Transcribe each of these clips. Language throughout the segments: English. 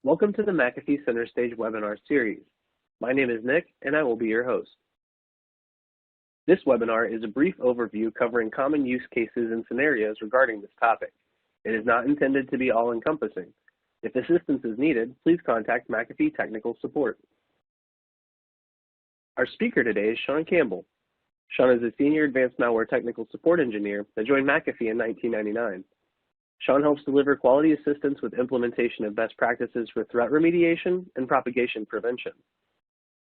Welcome to the McAfee Center Stage webinar series. My name is Nick, and I will be your host. This webinar is a brief overview covering common use cases and scenarios regarding this topic. It is not intended to be all-encompassing. If assistance is needed, please contact McAfee Technical Support. Our speaker today is Sean Campbell. Sean is a Senior Advanced Malware Technical Support Engineer that joined McAfee in 1999. Sean helps deliver quality assistance with implementation of best practices for threat remediation and propagation prevention.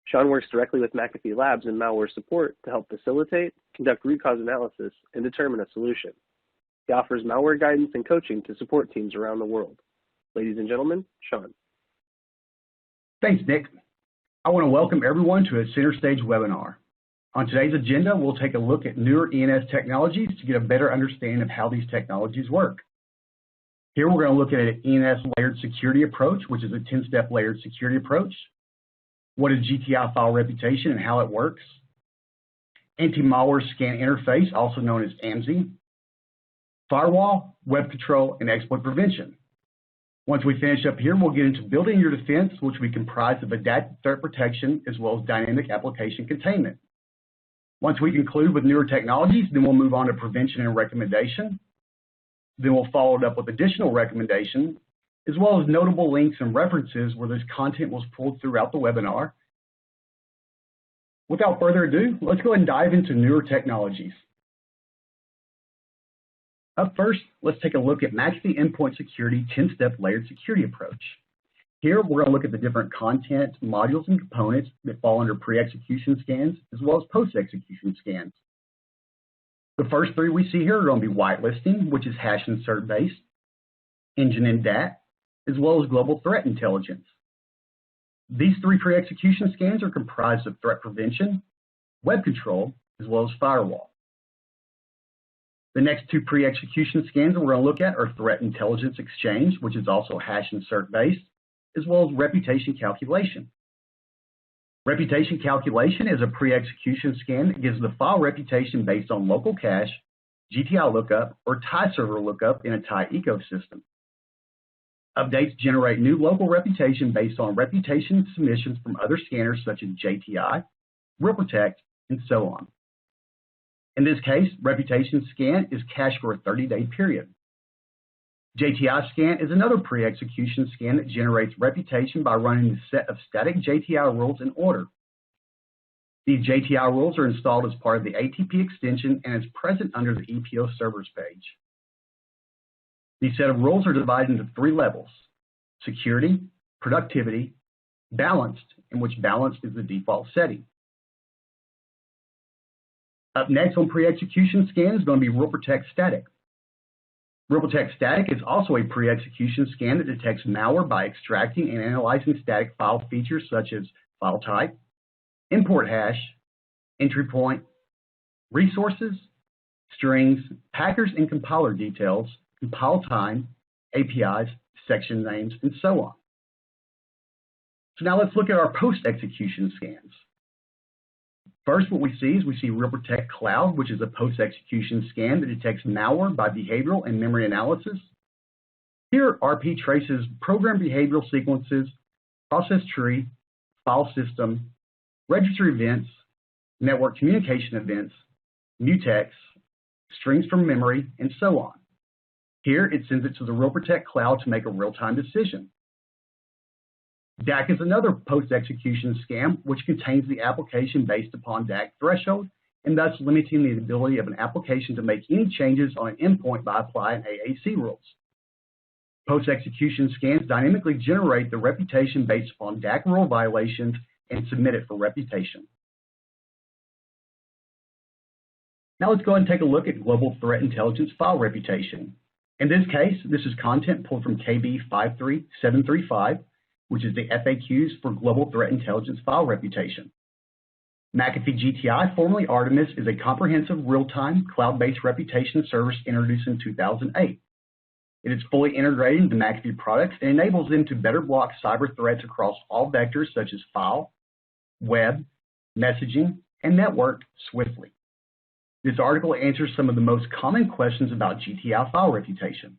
Sean works directly with McAfee Labs and malware support to help facilitate, conduct root cause analysis, and determine a solution. He offers malware guidance and coaching to support teams around the world. Ladies and gentlemen, Sean. Thanks, Nick. I want to welcome everyone to a Center Stage webinar. On today's agenda, we'll take a look at newer ENS technologies to get a better understanding of how these technologies work. Here we're going to look at an ENS layered security approach, which is a 10-step layered security approach. What is GTI file reputation and how it works? Antimalware scan interface, also known as AMSI. Firewall, web control, and exploit prevention. Once we finish up here, we'll get into building your defense, which will be comprised of adaptive threat protection as well as dynamic application containment. Once we conclude with newer technologies, then we'll move on to prevention and recommendation. Then we'll follow it up with additional recommendations, as well as notable links and references where this content was pulled throughout the webinar. Without further ado, let's go ahead and dive into newer technologies. Up first, let's take a look at McAfee Endpoint Security 10-step layered security approach. Here, we're going to look at the different content, modules, and components that fall under pre-execution scans, as well as post-execution scans. The first three we see here are going to be whitelisting, which is hash and cert based, engine and DAT, as well as global threat intelligence. These three pre-execution scans are comprised of threat prevention, web control, as well as firewall. The next two pre-execution scans that we're going to look at are threat intelligence exchange, which is also hash and cert based, as well as reputation calculation. Reputation calculation is a pre-execution scan that gives the file reputation based on local cache, GTI lookup, or TIE server lookup in a TIE ecosystem. Updates generate new local reputation based on reputation submissions from other scanners such as JTI, RealProtect, and so on. In this case, reputation scan is cached for a 30-day period. JTI scan is another pre-execution scan that generates reputation by running a set of static JTI rules in order. These JTI rules are installed as part of the ATP extension and is present under the EPO servers page. These set of rules are divided into three levels: security, productivity, balanced, in which balanced is the default setting. Up next on pre-execution scan is going to be RealProtect static. RealProtect static is also a pre-execution scan that detects malware by extracting and analyzing static file features such as file type, import hash, entry point, resources, strings, packers and compiler details, compile time, APIs, section names, and so on. So now let's look at our post-execution scans. First, what we see is RealProtect Cloud, which is a post-execution scan that detects malware by behavioral and memory analysis. Here, RP traces program behavioral sequences, process tree, file system, registry events, network communication events, mutex, strings from memory, and so on. Here, it sends it to the RealProtect Cloud to make a real-time decision. DAC is another post-execution scan which contains the application based upon DAC threshold and thus limiting the ability of an application to make any changes on an endpoint by applying AAC rules. Post-execution scans dynamically generate the reputation based upon DAC rule violations and submit it for reputation. Now let's go ahead and take a look at global threat intelligence file reputation. In this case, this is content pulled from KB 53735. Which is the FAQs for Global Threat Intelligence File Reputation. McAfee GTI, formerly Artemis, is a comprehensive real-time cloud-based reputation service introduced in 2008. It is fully integrated into McAfee products and enables them to better block cyber threats across all vectors such as file, web, messaging, and network swiftly. This article answers some of the most common questions about GTI file reputation.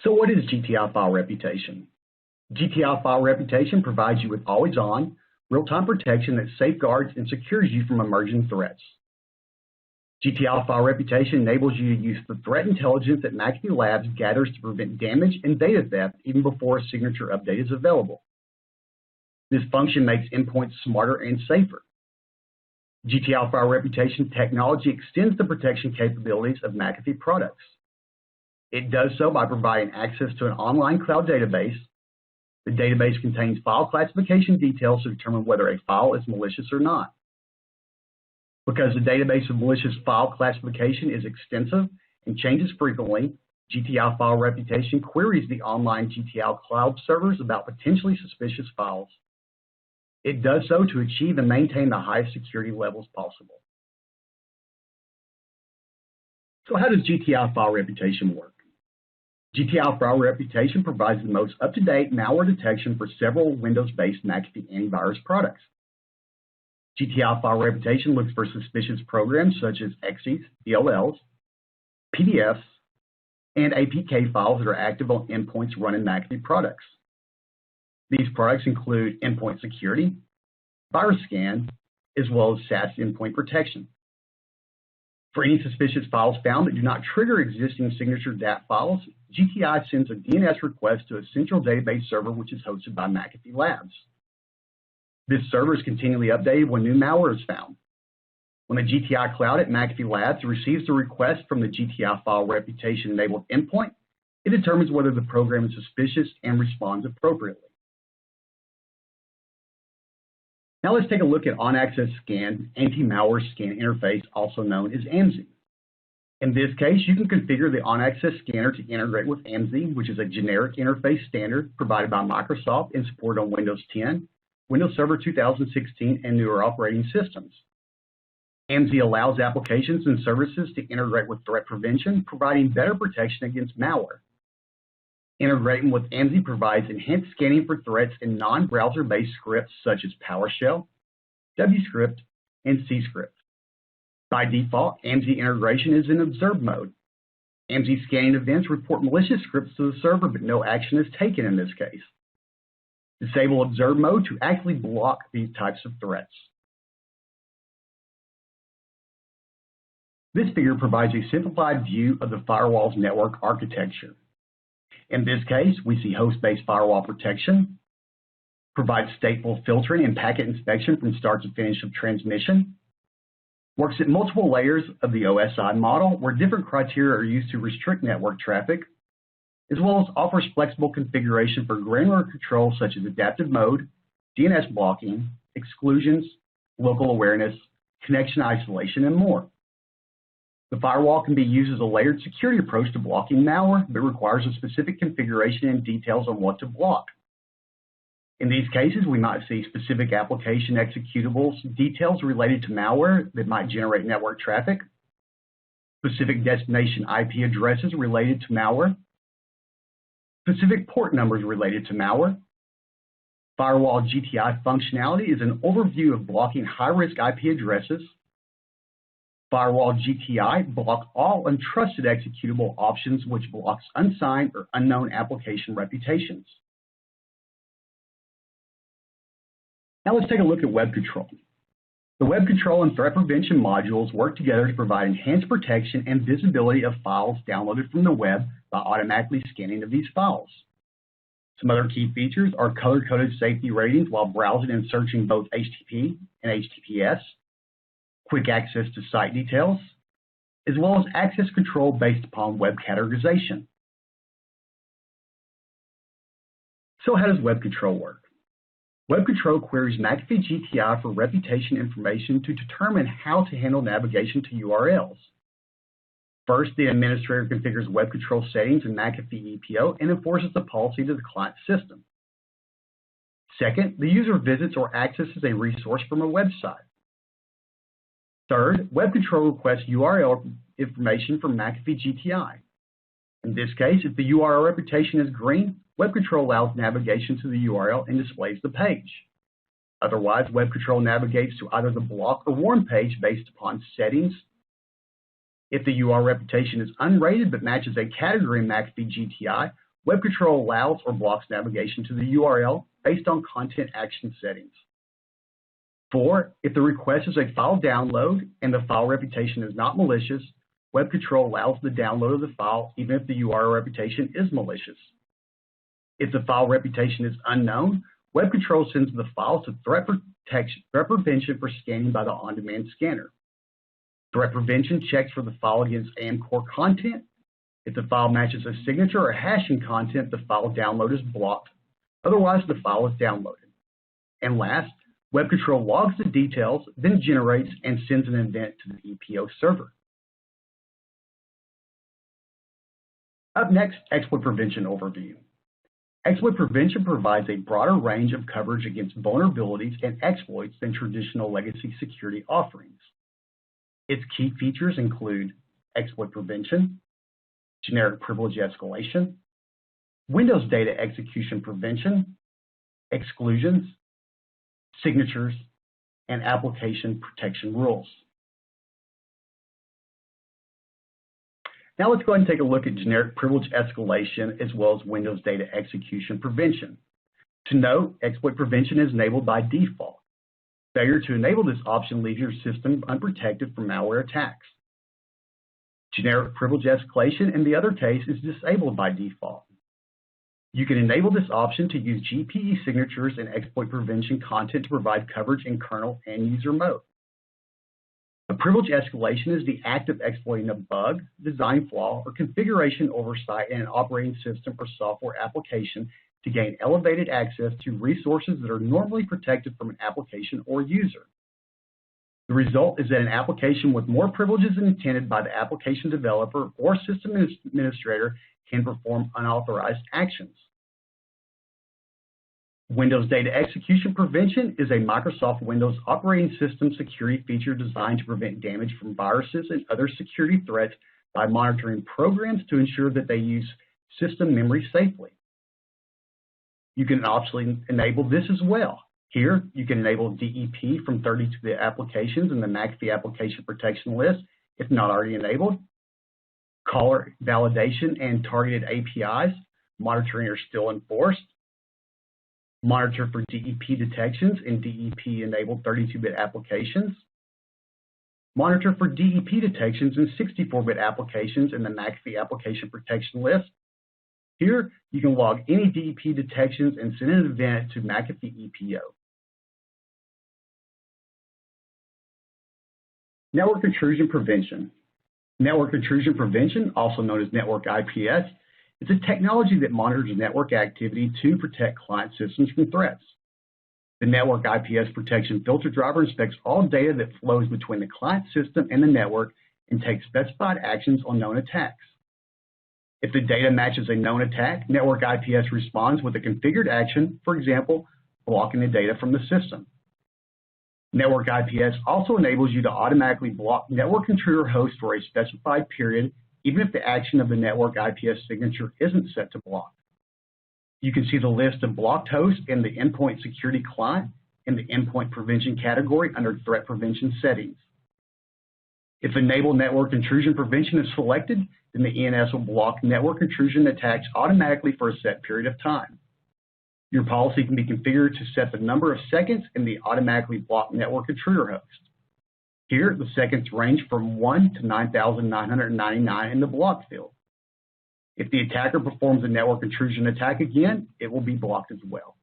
So what is GTI file reputation? GTI file reputation provides you with always-on, real-time protection that safeguards and secures you from emerging threats. GTI file reputation enables you to use the threat intelligence that McAfee Labs gathers to prevent damage and data theft even before a signature update is available. This function makes endpoints smarter and safer. GTI file reputation technology extends the protection capabilities of McAfee products. It does so by providing access to an online cloud database. The database contains file classification details to determine whether a file is malicious or not. Because the database of malicious file classification is extensive and changes frequently, GTI file reputation queries the online GTI cloud servers about potentially suspicious files. It does so to achieve and maintain the highest security levels possible. So how does GTI file reputation work? GTI file reputation provides the most up-to-date malware detection for several Windows-based McAfee antivirus products. GTI file reputation looks for suspicious programs such as exes, DLLs, PDFs, and APK files that are active on endpoints running McAfee products. These products include Endpoint Security, Virus Scan, as well as SaaS endpoint protection. For any suspicious files found that do not trigger existing signature DAT files, GTI sends a DNS request to a central database server which is hosted by McAfee Labs. This server is continually updated when new malware is found. When the GTI cloud at McAfee Labs receives the request from the GTI file reputation-enabled endpoint, it determines whether the program is suspicious and responds appropriately. Now let's take a look at on-access scan, anti-malware scan interface, also known as AMSI. In this case, you can configure the on-access scanner to integrate with AMSI, which is a generic interface standard provided by Microsoft and supported on Windows 10, Windows Server 2016, and newer operating systems. AMSI allows applications and services to integrate with threat prevention, providing better protection against malware. Integrating with AMSI provides enhanced scanning for threats in non-browser-based scripts such as PowerShell, WScript, and CScript. By default, AMSI integration is in observe mode. AMSI scanning events report malicious scripts to the server, but no action is taken in this case. Disable observe mode to actively block these types of threats. This figure provides a simplified view of the firewall's network architecture. In this case, we see host-based firewall protection, provides stateful filtering and packet inspection from start to finish of transmission, works at multiple layers of the OSI model where different criteria are used to restrict network traffic, as well as offers flexible configuration for granular control such as adaptive mode, DNS blocking, exclusions, local awareness, connection isolation, and more. The firewall can be used as a layered security approach to blocking malware, but requires a specific configuration and details on what to block. In these cases, we might see specific application executables, details related to malware that might generate network traffic, specific destination IP addresses related to malware, specific port numbers related to malware. Firewall GTI functionality is an overview of blocking high-risk IP addresses. Firewall GTI block all untrusted executable options, which blocks unsigned or unknown application reputations. Now let's take a look at web control. The web control and threat prevention modules work together to provide enhanced protection and visibility of files downloaded from the web by automatically scanning of these files. Some other key features are color-coded safety ratings while browsing and searching both HTTP and HTTPS, quick access to site details, as well as access control based upon web categorization. So how does web control work? Web control queries McAfee GTI for reputation information to determine how to handle navigation to URLs. First, the administrator configures web control settings in McAfee EPO and enforces the policy to the client system. Second, the user visits or accesses a resource from a website. Third, web control requests URL information from McAfee GTI. In this case, if the URL reputation is green, web control allows navigation to the URL and displays the page. Otherwise, web control navigates to either the block or warn page based upon settings. If the URL reputation is unrated but matches a category in McAfee GTI, web control allows or blocks navigation to the URL based on content action settings. 4, if the request is a file download and the file reputation is not malicious, web control allows the download of the file even if the URL reputation is malicious. If the file reputation is unknown, web control sends the file to threat prevention for scanning by the on-demand scanner. Threat prevention checks for the file against AM core content. If the file matches a signature or hashing content, the file download is blocked. Otherwise, the file is downloaded. And last, web control logs the details, then generates and sends an event to the EPO server. Up next, exploit prevention overview. Exploit prevention provides a broader range of coverage against vulnerabilities and exploits than traditional legacy security offerings. Its key features include exploit prevention, generic privilege escalation, Windows data execution prevention, exclusions, signatures, and application protection rules. Now let's go ahead and take a look at generic privilege escalation as well as Windows data execution prevention. To note, exploit prevention is enabled by default. Failure to enable this option leaves your system unprotected from malware attacks. Generic privilege escalation, in the other case, is disabled by default. You can enable this option to use GPE signatures and exploit prevention content to provide coverage in kernel and user mode. A privilege escalation is the act of exploiting a bug, design flaw, or configuration oversight in an operating system or software application to gain elevated access to resources that are normally protected from an application or user. The result is that an application with more privileges than intended by the application developer or system administrator can perform unauthorized actions. Windows data execution prevention is a Microsoft Windows operating system security feature designed to prevent damage from viruses and other security threats by monitoring programs to ensure that they use system memory safely. You can optionally enable this as well. Here, you can enable DEP from 32-bit applications in the McAfee application protection list if not already enabled. Caller validation and targeted APIs monitoring are still enforced. Monitor for DEP detections in DEP-enabled 32-bit applications. Monitor for DEP detections in 64-bit applications in the McAfee application protection list. Here, you can log any DEP detections and send an event to McAfee EPO. Network intrusion prevention. Network intrusion prevention, also known as network IPS, is a technology that monitors network activity to protect client systems from threats. The network IPS protection filter driver inspects all data that flows between the client system and the network and takes specified actions on known attacks. If the data matches a known attack, network IPS responds with a configured action, for example, blocking the data from the system. Network IPS also enables you to automatically block network intruder hosts for a specified period, even if the action of the network IPS signature isn't set to block. You can see the list of blocked hosts in the Endpoint Security client in the Endpoint Prevention category under Threat Prevention settings. If Enable Network Intrusion Prevention is selected, then the ENS will block network intrusion attacks automatically for a set period of time. Your policy can be configured to set the number of seconds in the automatically blocked network intruder host. Here, the seconds range from 1 to 9,999 in the block field. If the attacker performs a network intrusion attack again, it will be blocked as well.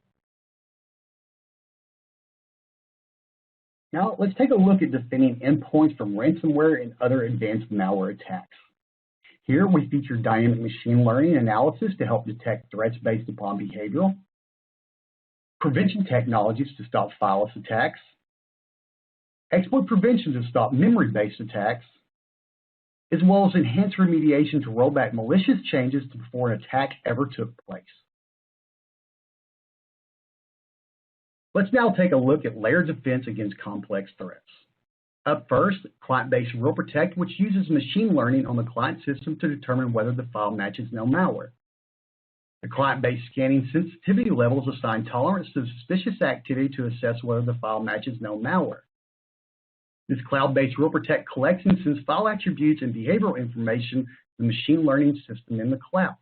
Now, let's take a look at defending endpoints from ransomware and other advanced malware attacks. Here, we feature dynamic machine learning analysis to help detect threats based upon behavioral, prevention technologies to stop fileless attacks, exploit prevention to stop memory-based attacks, as well as enhanced remediation to roll back malicious changes before an attack ever took place. Let's now take a look at layered defense against complex threats. Up first, client-based rule protect, which uses machine learning on the client system to determine whether the file matches known malware. The client-based scanning sensitivity levels assign tolerance to suspicious activity to assess whether the file matches known malware. This cloud-based rule protect collects and sends file attributes and behavioral information to the machine learning system in the cloud.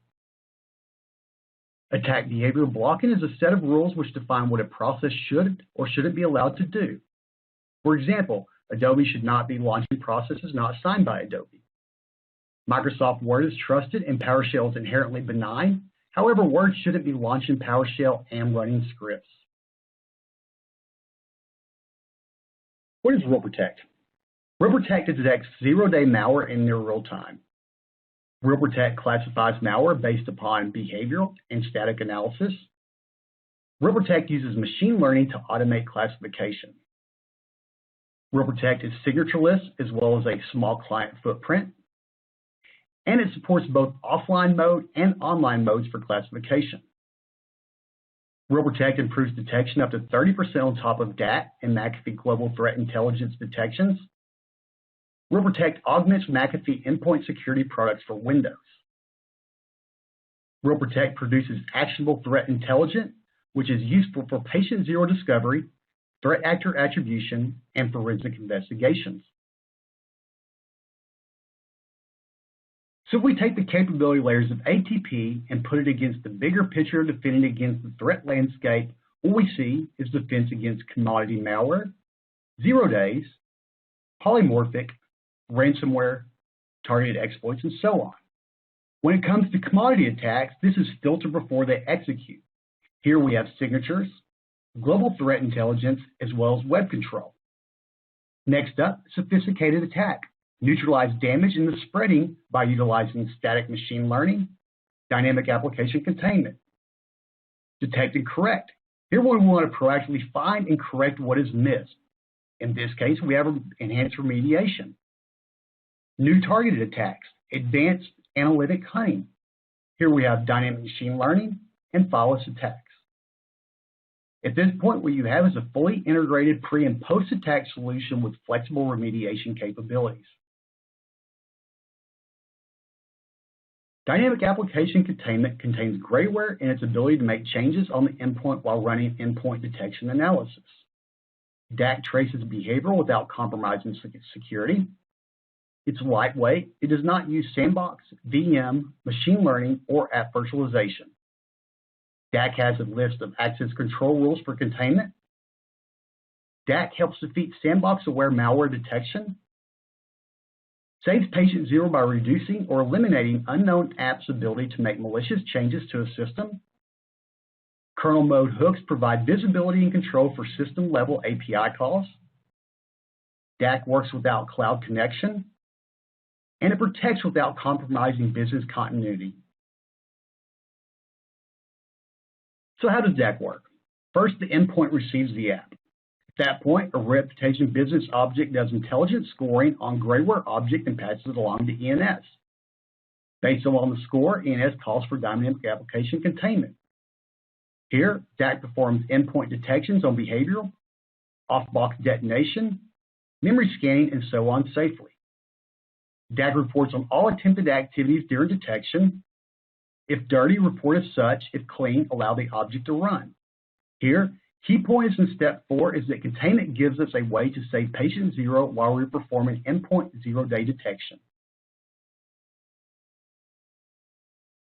Attack behavior blocking is a set of rules which define what a process should or shouldn't be allowed to do. For example, Adobe should not be launching processes not signed by Adobe. Microsoft Word is trusted and PowerShell is inherently benign. However, Word shouldn't be launching PowerShell and running scripts. What is RealProtect? RealProtect detects zero-day malware in near real time. RealProtect classifies malware based upon behavioral and static analysis. RealProtect uses machine learning to automate classification. RealProtect is signatureless as well as a small client footprint. And it supports both offline mode and online modes for classification. RealProtect improves detection up to 30% on top of DAT and McAfee Global Threat Intelligence detections. RealProtect augments McAfee Endpoint Security products for Windows. RealProtect produces actionable threat intelligence, which is useful for patient zero discovery, threat actor attribution, and forensic investigations. So if we take the capability layers of ATP and put it against the bigger picture of defending against the threat landscape, what we see is defense against commodity malware, 0 days, polymorphic, ransomware, targeted exploits, and so on. When it comes to commodity attacks, this is filtered before they execute. Here we have signatures, global threat intelligence, as well as web control. Next up, sophisticated attack. Neutralize damage in the spreading by utilizing static machine learning, dynamic application containment. Detect and correct. Here we want to proactively find and correct what is missed. In this case, we have enhanced remediation. New targeted attacks, advanced analytic hunting. Here we have dynamic machine learning and flawless attacks. At this point, what you have is a fully integrated pre- and post-attack solution with flexible remediation capabilities. Dynamic application containment contains grayware in its ability to make changes on the endpoint while running endpoint detection analysis. DAC traces behavior without compromising security. It's lightweight. It does not use sandbox, VM, machine learning, or app virtualization. DAC has a list of access control rules for containment. DAC helps defeat sandbox-aware malware detection. Saves patient zero by reducing or eliminating unknown apps' ability to make malicious changes to a system. Kernel mode hooks provide visibility and control for system-level API calls. DAC works without cloud connection. And it protects without compromising business continuity. So how does DAC work? First, the endpoint receives the app. At that point, a reputation business object does intelligent scoring on grayware object and passes it along to ENS. Based on the score, ENS calls for dynamic application containment. Here, DAC performs endpoint detections on behavioral, off-box detonation, memory scanning, and so on safely. DAC reports on all attempted activities during detection. If dirty, report as such. If clean, allow the object to run. Here, key points in step 4 is that containment gives us a way to save patient zero while we're performing endpoint 0-day detection.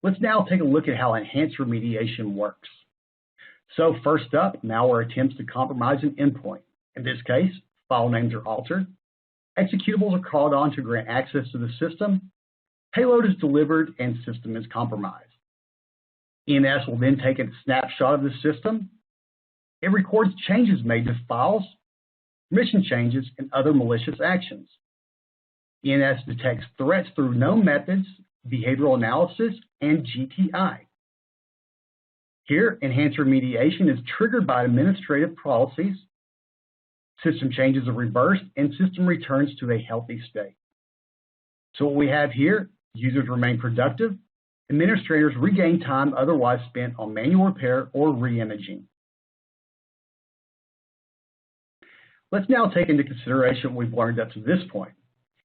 Let's now take a look at how enhanced remediation works. So first up, malware attempts to compromise an endpoint. In this case, file names are altered. Executables are called on to grant access to the system. Payload is delivered and system is compromised. ENS will then take a snapshot of the system. It records changes made to files, permission changes, and other malicious actions. ENS detects threats through known methods, behavioral analysis, and GTI. Here, enhanced remediation is triggered by administrative policies. System changes are reversed, and system returns to a healthy state. So what we have here, users remain productive, administrators regain time otherwise spent on manual repair or re-imaging. Let's now take into consideration what we've learned up to this point.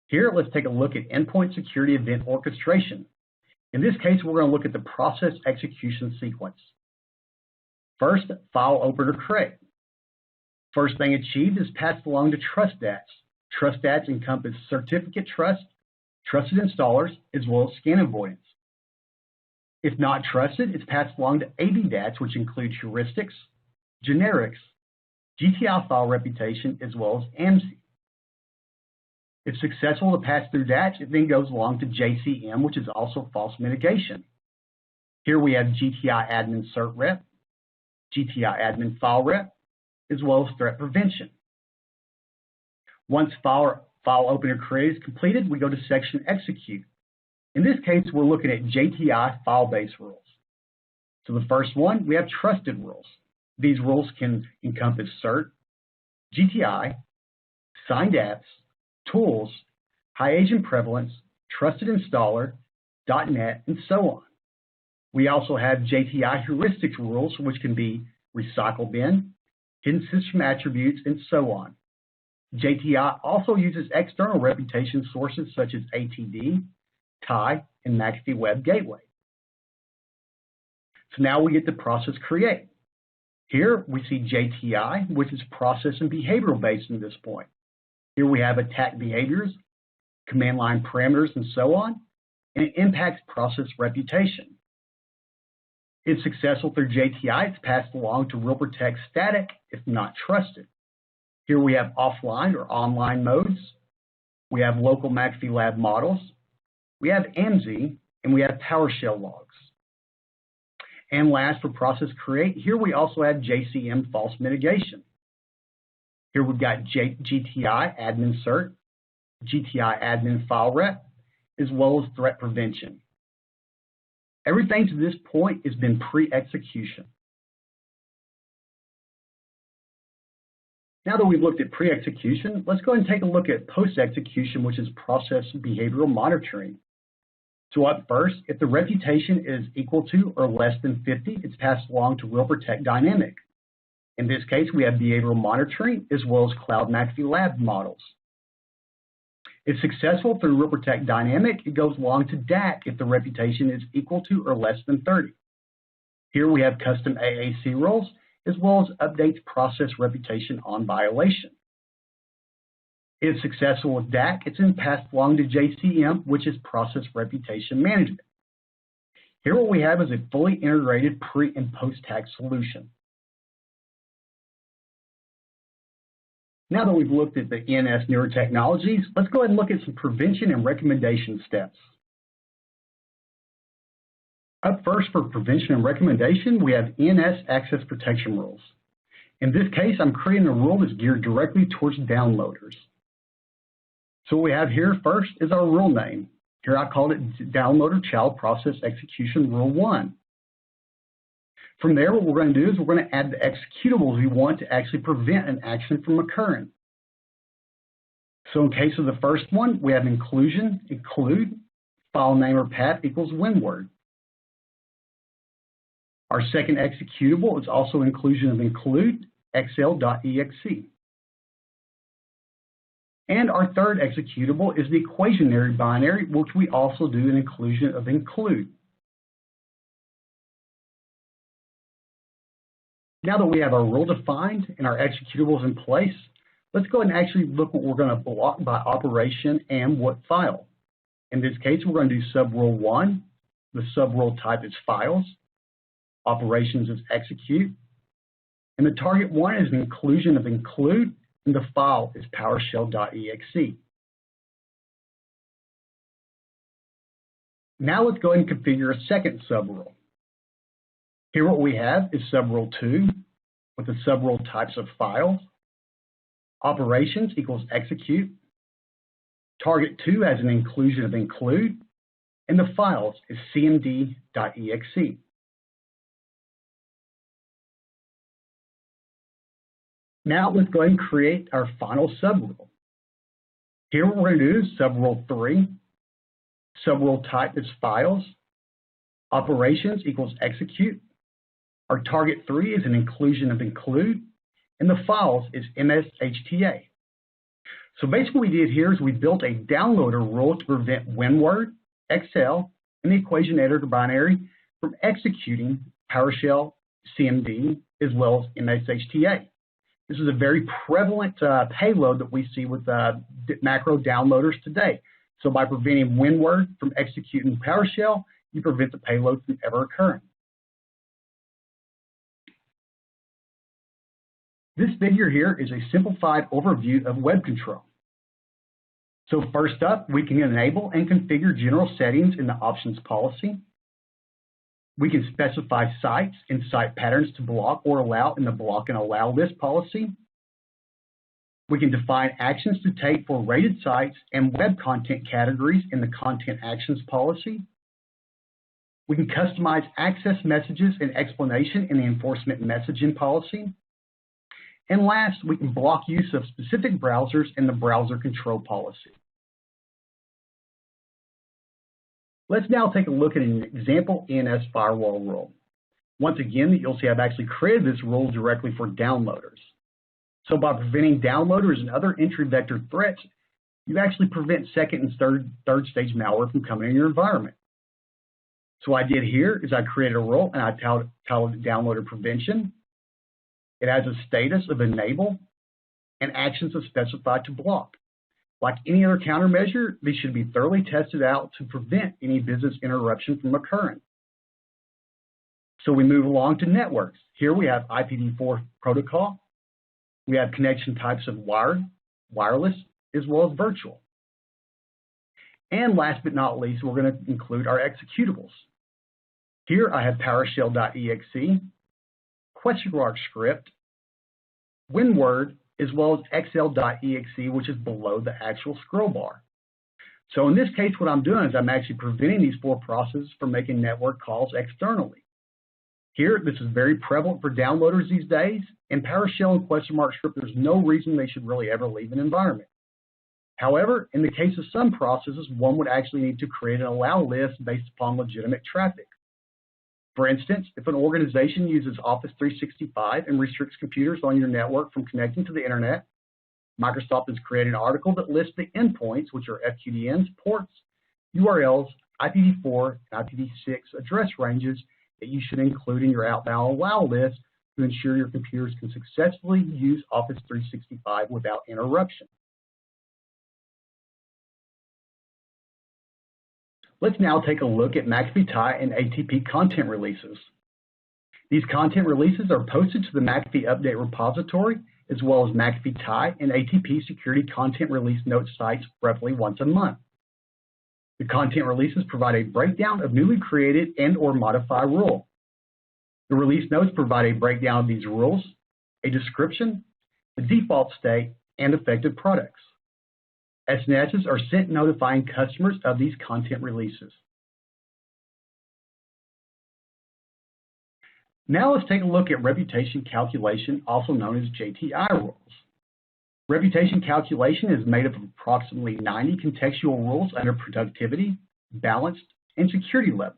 Here, let's take a look at endpoint security event orchestration. In this case, we're going to look at the process execution sequence. First, file open or create. First thing achieved is passed along to trust stats. Trust stats encompass certificate trust, trusted installers, as well as scan avoidance. If not trusted, it's passed along to ABDATs, which include heuristics, generics, GTI file reputation, as well as AMSI. If successful to pass through DATs, it then goes along to JCM, which is also false mitigation. Here we have GTI admin cert rep, GTI admin file rep, as well as threat prevention. Once file opener create is completed, we go to section execute. In this case, we're looking at JTI file-based rules. So the first one, we have trusted rules. These rules can encompass cert, GTI, signed apps, tools, high agent prevalence, trusted installer, .NET, and so on. We also have JTI heuristics rules, which can be recycle bin, hidden system attributes, and so on. JTI also uses external reputation sources such as ATD, TIE, and McAfee Web Gateway. So now we get to process create. Here we see JTI, which is process and behavioral based at this point. Here we have attack behaviors, command line parameters, and so on, and it impacts process reputation. If successful through JTI, it's passed along to RealProtect static if not trusted. Here we have offline or online modes. We have local McAfee lab models. We have AMSI, and we have PowerShell logs. And last, for process create, here we also have JCM false mitigation. Here we've got GTI admin cert, GTI admin file rep, as well as threat prevention. Everything to this point has been pre-execution. Now that we've looked at pre-execution, let's go ahead and take a look at post-execution, which is process behavioral monitoring. So up first, if the reputation is equal to or less than 50, it's passed along to RealProtect Dynamic. In this case, we have behavioral monitoring as well as Cloud McAfee Lab models. If successful through RealProtect Dynamic, it goes along to DAC if the reputation is equal to or less than 30. Here we have custom AAC roles as well as updates process reputation on violation. If successful with DAC, it's then passed along to JCM, which is process reputation management. Here what we have is a fully integrated pre- and post-attack solution. Now that we've looked at the ENS newer technologies, let's go ahead and look at some prevention and recommendation steps. Up first for prevention and recommendation, we have ENS access protection rules. In this case, I'm creating a rule that's geared directly towards downloaders. So what we have here first is our rule name. Here I called it Downloader Child Process Execution Rule 1. From there, what we're going to do is we're going to add the executables we want to actually prevent an action from occurring. So in case of the first one, we have include, file name or path equals winword. Our second executable is also inclusion of include, xl.exe. And our third executable is the equationary binary, which we also do an inclusion of include. Now that we have our rule defined and our executables in place, let's go ahead and actually look what we're going to block by operation and what file. In this case, we're going to do subrule 1. The subrule type is files. Operations is execute. And the target one is an inclusion of include, and the file is PowerShell.exe. Now let's go ahead and configure a second subrule. Here what we have is subrule 2 with the subrule types of files. Operations equals execute. Target 2 has an inclusion of include, and the files is cmd.exe. Now let's go ahead and create our final subrule. Here what we're going to do is subrule 3. Subrule type is files. Operations equals execute. Our target 3 is an inclusion of include, and the files is mshta. So basically what we did here is we built a downloader rule to prevent winword, XL, and the equation editor binary from executing PowerShell CMD as well as mshta. This is a very prevalent payload that we see with macro downloaders today. So by preventing winword from executing PowerShell you prevent the payload from ever occurring. This figure here is a simplified overview of web control. So first up, we can enable and configure general settings in the options policy. We can specify sites and site patterns to block or allow in the block and allow list policy. We can define actions to take for rated sites and web content categories in the content actions policy. We can customize access messages and explanation in the enforcement messaging policy. And last, we can block use of specific browsers in the browser control policy. Let's now take a look at an example ENS firewall rule. Once again, you'll see I've actually created this rule directly for downloaders. So by preventing downloaders and other entry vector threats, you actually prevent second and third stage malware from coming in your environment. So what I did here is I created a rule and I titled it downloader prevention. It has a status of enable and actions are specified to block. Like any other countermeasure, these should be thoroughly tested out to prevent any business interruption from occurring. So we move along to networks. Here we have IPv4 protocol. We have connection types of wired, wireless, as well as virtual. And last but not least, we're going to include our executables. Here I have PowerShell.exe, question mark script, WinWord, as well as Excel.exe, which is below the actual scroll bar. So in this case, what I'm doing is I'm actually preventing these four processes from making network calls externally. Here, this is very prevalent for downloaders these days. In PowerShell and question mark script, there's no reason they should really ever leave an environment. However, in the case of some processes, one would actually need to create an allow list based upon legitimate traffic. For instance, if an organization uses Office 365 and restricts computers on your network from connecting to the internet, Microsoft has created an article that lists the endpoints, which are FQDNs, ports, URLs, IPv4, and IPv6 address ranges that you should include in your outbound allow list to ensure your computers can successfully use Office 365 without interruption. Let's now take a look at McAfee tie and ATP content releases. These content releases are posted to the McAfee update repository, as well as McAfee tie and ATP security content release note sites roughly once a month. The content releases provide a breakdown of newly created and or modified rule. The release notes provide a breakdown of these rules, a description, the default state, and effective products. SNSs are sent notifying customers of these content releases. Now let's take a look at reputation calculation, also known as JTI rules. Reputation calculation is made up of approximately 90 contextual rules under productivity, balanced, and security levels.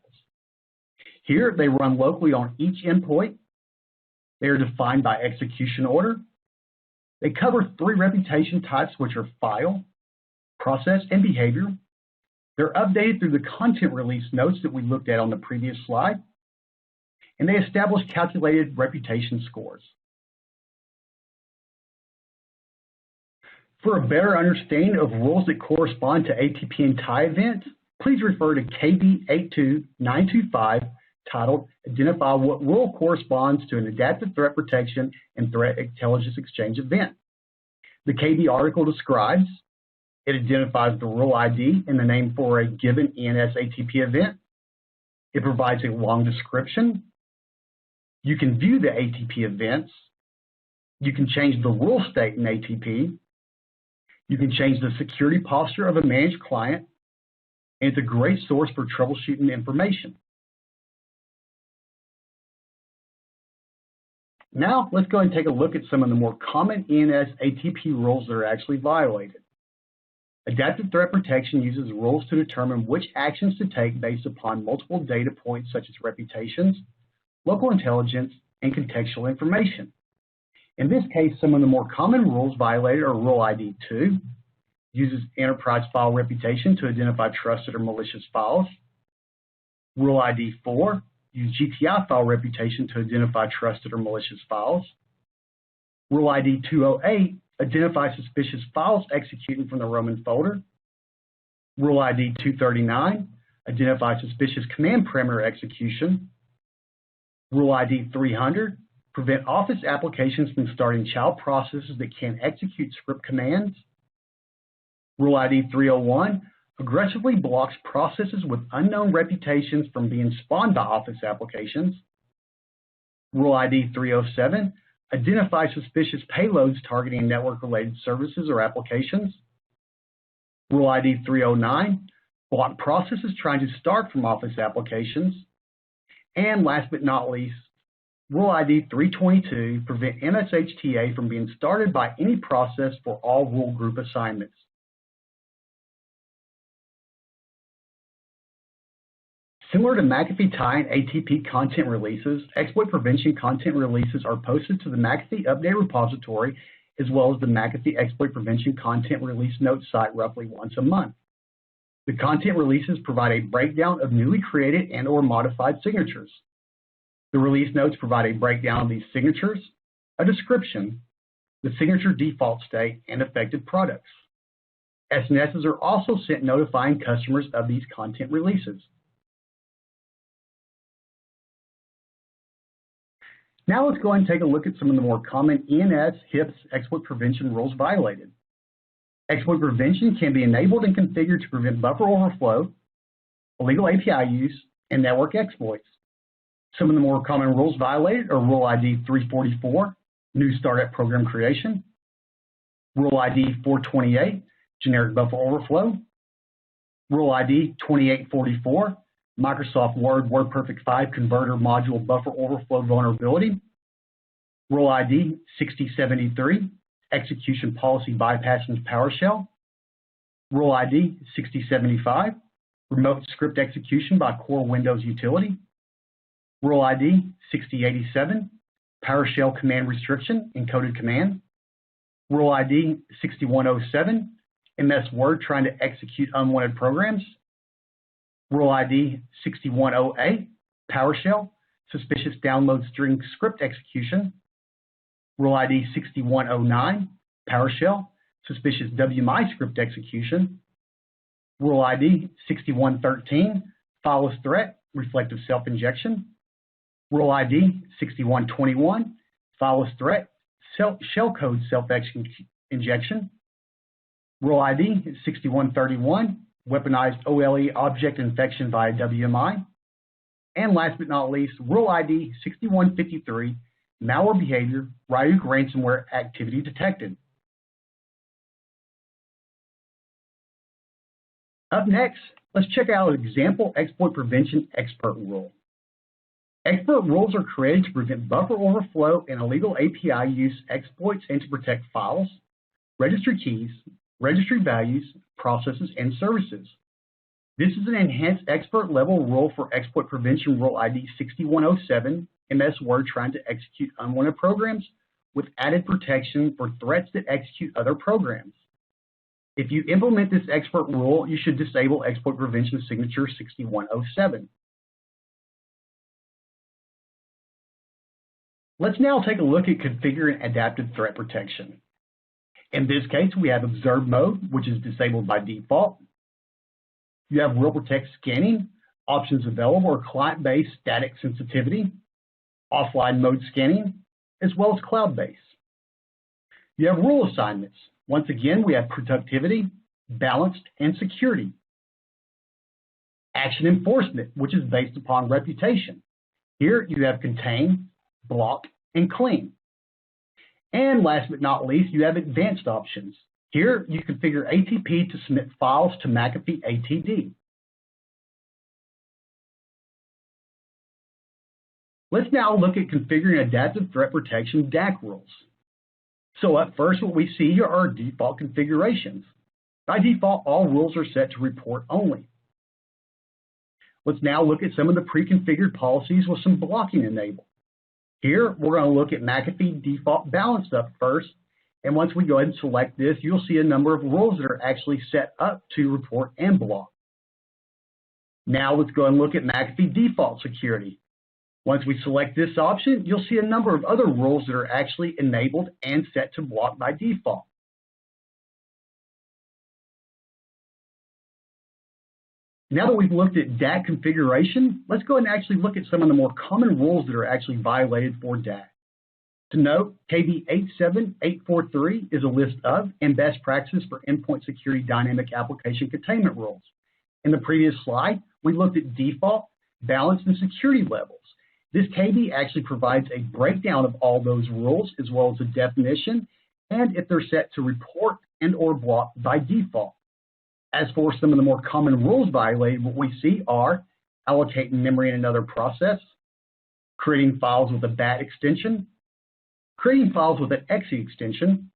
Here, they run locally on each endpoint. They are defined by execution order. They cover 3 reputation types, which are file, process, and behavior. They're updated through the content release notes that we looked at on the previous slide, and they establish calculated reputation scores. For a better understanding of rules that correspond to ATP and tie events, please refer to KB 82925 titled Identify What Rule Corresponds to an Adaptive Threat Protection and Threat Intelligence Exchange Event. The KB article describes, it identifies the rule ID and the name for a given ENS ATP event. It provides a long description. You can view the ATP events. You can change the rule state in ATP. You can change the security posture of a managed client, and it's a great source for troubleshooting information. Now, let's go ahead and take a look at some of the more common ENS ATP rules that are actually violated. Adaptive threat protection uses rules to determine which actions to take based upon multiple data points such as reputations, local intelligence, and contextual information. In this case, some of the more common rules violated are Rule ID 2, uses enterprise file reputation to identify trusted or malicious files. Rule ID 4, uses GTI file reputation to identify trusted or malicious files. Rule ID 208, identify suspicious files executing from the Roman folder. Rule ID 239, identify suspicious command parameter execution. Rule ID 300, prevent Office applications from starting child processes that can execute script commands. Rule ID 301, aggressively blocks processes with unknown reputations from being spawned by Office applications. Rule ID 307, identify suspicious payloads targeting network-related services or applications. Rule ID 309, block processes trying to start from Office applications. And last but not least, Rule ID 322, prevent MSHTA from being started by any process for all rule group assignments. Similar to McAfee tie and ATP content releases, exploit prevention content releases are posted to the McAfee update repository as well as the McAfee exploit prevention content release notes site roughly once a month. The content releases provide a breakdown of newly created and or modified signatures. The release notes provide a breakdown of these signatures, a description, the signature default state, and affected products. SNSs are also sent notifying customers of these content releases. Now let's go ahead and take a look at some of the more common ENS, HIPS, exploit prevention rules violated. Exploit prevention can be enabled and configured to prevent buffer overflow, illegal API use, and network exploits. Some of the more common rules violated are Rule ID 344, new startup program creation, Rule ID 428, generic buffer overflow, Rule ID 2844, Microsoft Word WordPerfect 5 converter module buffer overflow vulnerability, Rule ID 6073, execution policy bypassing PowerShell, Rule ID 6075, remote script execution by core Windows utility, Rule ID 6087, PowerShell command restriction, encoded command, Rule ID 6107, MS Word trying to execute unwanted programs, Rule ID 6108, PowerShell, suspicious download string script execution, Rule ID 6109, PowerShell, suspicious WMI script execution, Rule ID 6113, fileless threat, reflective self-injection, Rule ID 6121, fileless threat, shellcode self-injection, Rule ID 6131, weaponized OLE object infection via WMI, and last but not least, Rule ID 6153, malware behavior, Ryuk ransomware activity detected. Up next, let's check out an example exploit prevention expert rule. Expert rules are created to prevent buffer overflow and illegal API use exploits and to protect files, registry keys, registry values, processes, and services. This is an enhanced expert level rule for exploit prevention Rule ID 6107, MS Word trying to execute unwanted programs with added protection for threats that execute other programs. If you implement this expert rule, you should disable exploit prevention signature 6107. Let's now take a look at configuring adaptive threat protection. In this case, we have observe mode, which is disabled by default. You have rule protect scanning, options available are client-based static sensitivity, offline mode scanning, as well as cloud-based. You have rule assignments. Once again, we have productivity, balanced, and security. Action enforcement, which is based upon reputation. Here you have contain, block, and clean. And last but not least, you have advanced options. Here you configure ATP to submit files to McAfee ATD. Let's now look at configuring adaptive threat protection DAC rules. So at first, what we see here are default configurations. By default, all rules are set to report only. Let's now look at some of the pre-configured policies with some blocking enabled. Here, we're going to look at McAfee default balanced up first, and once we go ahead and select this, you'll see a number of rules that are actually set up to report and block. Now let's go and look at McAfee default security. Once we select this option, you'll see a number of other rules that are actually enabled and set to block by default. Now that we've looked at DAC configuration, let's go ahead and actually look at some of the more common rules that are actually violated for DAC. To note, KB 87843 is a list of and best practices for endpoint security dynamic application containment rules. In the previous slide, we looked at default, balance, and security levels. This KB actually provides a breakdown of all those rules as well as a definition and if they're set to report and or block by default. As for some of the more common rules violated, what we see are allocating memory in another process, creating files with a BAT extension, creating files with an EXE extension,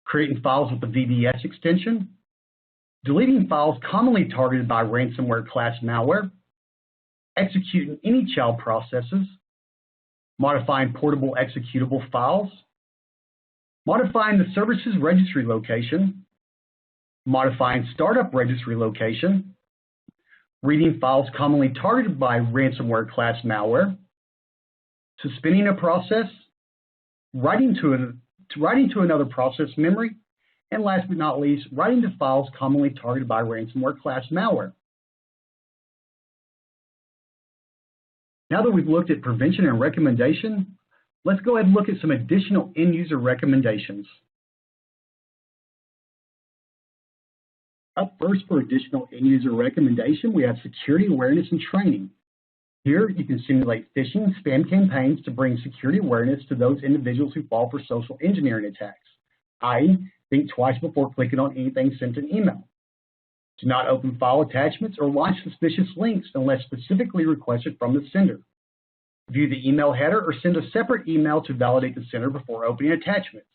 creating files with a VBS extension, deleting files commonly targeted by ransomware class malware, executing any child processes, modifying portable executable files, modifying the services registry location, modifying startup registry location, reading files commonly targeted by ransomware class malware, suspending a process, writing to another process memory, and last but not least, writing to files commonly targeted by ransomware class malware. Now that we've looked at prevention and recommendation, let's go ahead and look at some additional end-user recommendations. Up first for additional end-user recommendation, we have security awareness and training. Here, you can simulate phishing and spam campaigns to bring security awareness to those individuals who fall for social engineering attacks, i.e., think twice before clicking on anything sent in email. Do not open file attachments or launch suspicious links unless specifically requested from the sender. View the email header or send a separate email to validate the sender before opening attachments.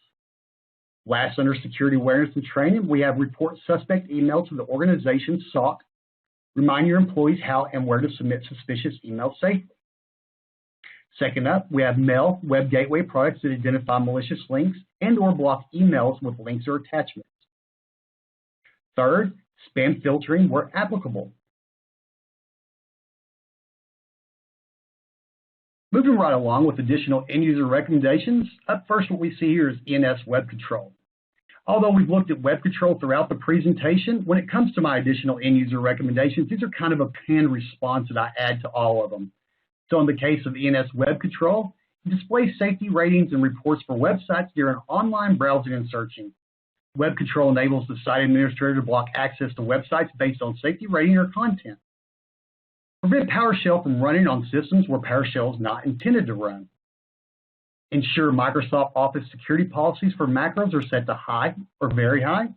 Last, under security awareness and training, we have report suspect email to the organization SOC. Remind your employees how and where to submit suspicious emails safely. Second up, we have mail web gateway products that identify malicious links and or block emails with links or attachments. Third, spam filtering where applicable. Moving right along with additional end-user recommendations, up first what we see here is ENS web control. Although we've looked at web control throughout the presentation, when it comes to my additional end-user recommendations, these are kind of a pinned response that I add to all of them. So in the case of ENS web control, it displays safety ratings and reports for websites during online browsing and searching. Web control enables the site administrator to block access to websites based on safety rating or content. Prevent PowerShell from running on systems where PowerShell is not intended to run. Ensure Microsoft Office security policies for macros are set to high or very high.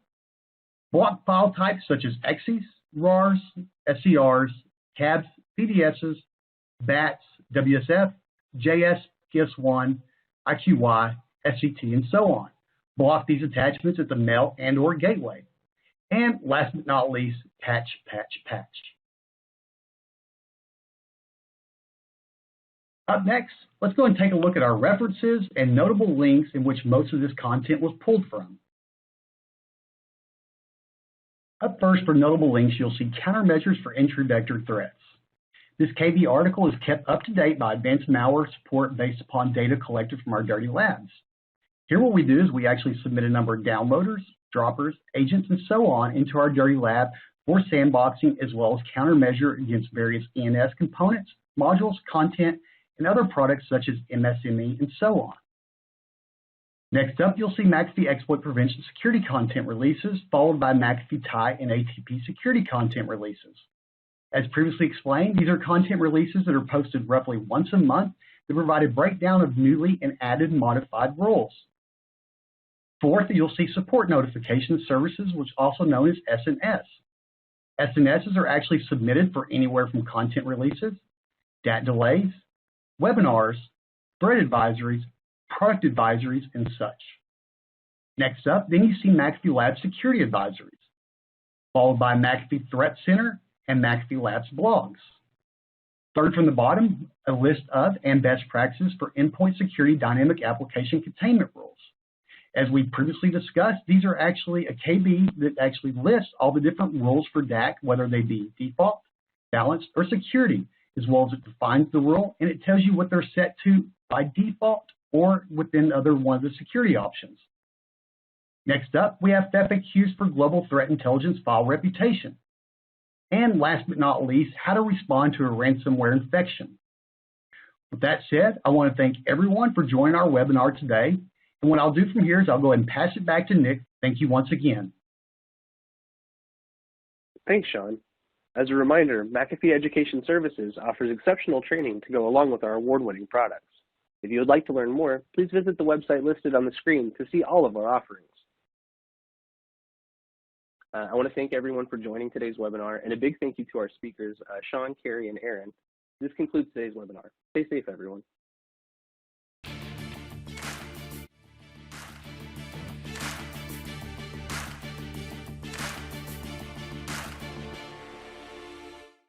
Block file types such as EXEs, RARs, SCRs, CABs, PDFs, BATs, WSF, JS, PS1, IQY, SCT, and so on. Block these attachments at the mail and or gateway. And last but not least, patch, patch, patch. Up next, let's go and take a look at our references and notable links in which most of this content was pulled from. Up first, for notable links, you'll see countermeasures for entry vector threats. This KB article is kept up to date by advanced malware support based upon data collected from our dirty labs. Here what we do is we actually submit a number of downloaders, droppers, agents, and so on into our dirty lab for sandboxing as well as countermeasure against various ENS components, modules, content, and other products such as MSME and so on. Next up, you'll see McAfee exploit prevention security content releases, followed by McAfee TIE and ATP security content releases. As previously explained, these are content releases that are posted roughly once a month that provide a breakdown of newly and added modified rules. Fourth, you'll see support notification services, which are also known as SNS. SNSs are actually submitted for anywhere from content releases, DAT delays, webinars, threat advisories, product advisories, and such. Next up, then you see McAfee Lab security advisories, followed by McAfee Threat Center and McAfee Labs blogs. Third from the bottom, a list of and best practices for endpoint security dynamic application containment rules. As we previously discussed, these are actually a KB that actually lists all the different rules for DAC, whether they be default, balanced, or security, as well as it defines the rule and it tells you what they're set to by default or within other one of the security options. Next up, we have FAQs for global threat intelligence file reputation. And last but not least, how to respond to a ransomware infection. With that said, I want to thank everyone for joining our webinar today. And what I'll do from here is I'll go ahead and pass it back to Nick. Thank you once again. Thanks, Sean. As a reminder, McAfee Education Services offers exceptional training to go along with our award-winning products. If you would like to learn more, please visit the website listed on the screen to see all of our offerings. I want to thank everyone for joining today's webinar, and a big thank you to our speakers, Sean, Carrie, and Aaron. This concludes today's webinar. Stay safe, everyone.